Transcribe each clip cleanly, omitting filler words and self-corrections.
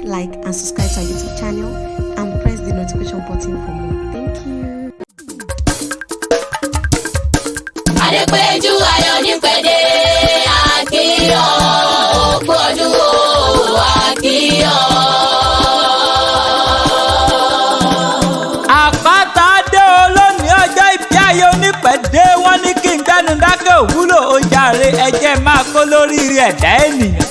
like, and subscribe to our YouTube channel and press the notification button for more. Thank you. Adépéjú ayọ̀ nípẹ̀dé àkíyọ̀ ògbójú àkíyọ̀. Àpáta dé olónìí ọjọ́ ìbí ayọ̀ nípẹ̀dé wọ́n ní kí n gbẹ́nu dákẹ́ òwúlò ó jàre ẹ̀jẹ̀ máa kó lórí ẹ̀dá ènìyàn.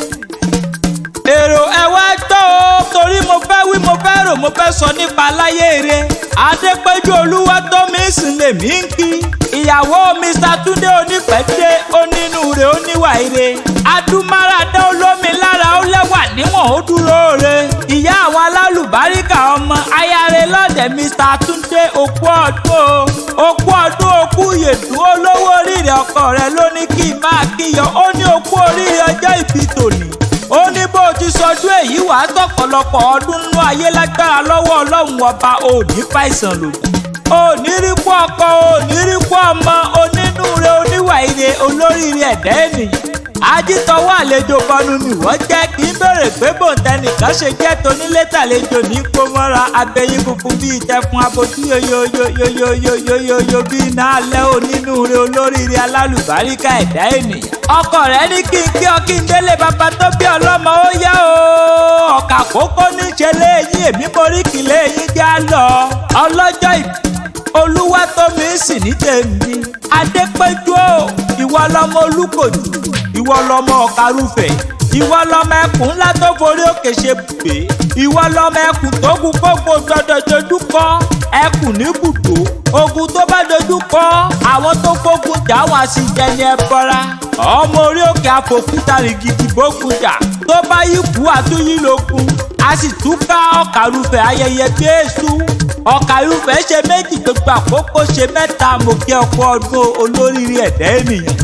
Èrò ẹ wá gbọ́ o torí mo fẹ́ wí mo fẹ́ rò mo fẹ́ sọ nípa láyé rẹ̀. Adépéjú Olúwatómisìn lèmi ń kí. Ìyàwó Mr. Túndé Onípẹ̀dé onínúure oníwà ire. Adúmáradá olómi lára ó lẹ́wà níwọ̀n ó dúró re. Ìyá àwọn alálùbáríkà ọmọ ayáre lọ́dẹ̀ Mr. Túndé okú ọdún o. Okú ọdún okú yèdú olówó oríire ọkọ rẹ̀ ló ní kí n máa kíyọ. Ó ní okú oríire ọjọ́ ìbí tòní. Ó ní bó ti sọdún èyí wàá tọ̀pọ̀lọpọ̀ ọdún nínú ayé lágbára lọ́wọ́ Ọlọ́run ọba òní fàìsàn lòdì. Onírìkú ọkọ onírìkú ọmọ onínúure oníwà ire olóríire ẹ̀dá ènìyàn. Ajítọwọ́ àlejò kọnu nìwọ́ jẹ́ kí n bèrè pé bòńtẹ́nìkan ṣe jẹ́ tonílé tàlejò ní kó mọ́ra abẹ́yìn funfun bíi tẹfun abojú yoyoyoyoyoyoyoyo bíi iná alẹ́ onínúure olóríire alálùbáríkà ẹ̀dá ènìyàn. Ọkọ rẹ̀ ní kí n kí ọ kí n délé bàbá tó bí ọlọ́mọ ó yá o. Ọ̀kà kókó níṣe léyìn èmi moríkì léyìn já lọ. Ọlọ́jọ́ ìbí Olúwatómisìn ní tèmi. Adépéjú o ìwọ lọmọ Olúkòjú ìwọ lọmọ Ọ̀kàrúfẹ̀ ìwọ lọmọ ẹkùn ńlá tó forí òkè ṣe bùgbé ìwọ lọmọ ẹkùn tó kú gbogbo gbọdọ̀ dojú kọ ẹkùn ní bùdó ogun tó bá dojú kọ àwọn tó gbógun jà wọn a sì jẹ ní ẹbọra ọmọ orí òkè àfòkúta rìgìdì bógun jà tó bá yí kú àtúnyí lókun a sì tún ká Ọ̀kàrúfẹ̀ ayẹyẹ bí èṣù Ọ̀kàrúfẹ̀ ṣe méjì gbogbo àkókò ṣe mẹ́ta mo kí ọkọ ọdún olóríire ẹ̀dá ènìyàn.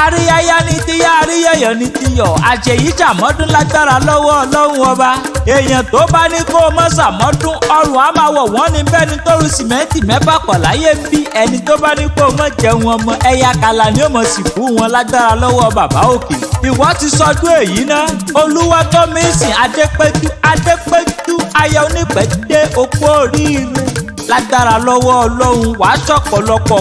Àríyáyá ní tíyá àríyáyọ̀ ní tíyọ̀ àṣeyí ṣàmọ́dún lágbára lọ́wọ́ Ọlọ́run ọba èèyàn tó bá ní kó o mọ́ ṣàmọ́dún ọrùn á máa wọ̀ wọ́n ní bẹ́ẹ̀ ni tóru sìmẹ́ǹtì mẹ́fà kọ̀ láyé ń bí ẹni tó bá ní kó o mọ́ jẹun ọmọ ẹ̀yà kàlà ni ó mọ̀ sì fún wọn lágbára lọ́wọ́ bàbá òkè. Ìwọ ti sọdún èyí ná Olúwatómisìn Adépéjú ayọ̀ Onípẹ̀dé okú oríire lágbára lọ́wọ́ Ọlọ́run wàá ṣọ̀pọ̀lọpọ̀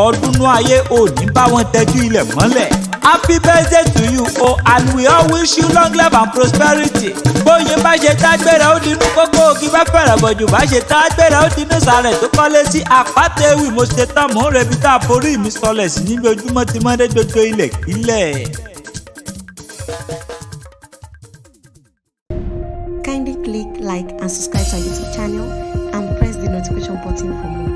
ọdún nú ayé òní bá wọn tẹ́jú ilẹ̀ mọ́lẹ̀. Happy birthday to you and we all wish you long life and prosperity. Bóyin bá ṣe tágbéra ó dinú kókó ògì bá fẹ̀rẹ̀ bọ̀jù bá ṣe tágbéra ó dinú sàrẹ̀ tó kọ́lé sí Apataewi mo ṣe tán mò ń rebi tá a forí mi sọlẹ̀ sí níbi ojúmọ́ ti mọ́dé gbogbo ilẹ̀ kílẹ̀. Kindly click like and subscribe to our YouTube channel and press the notification button for more.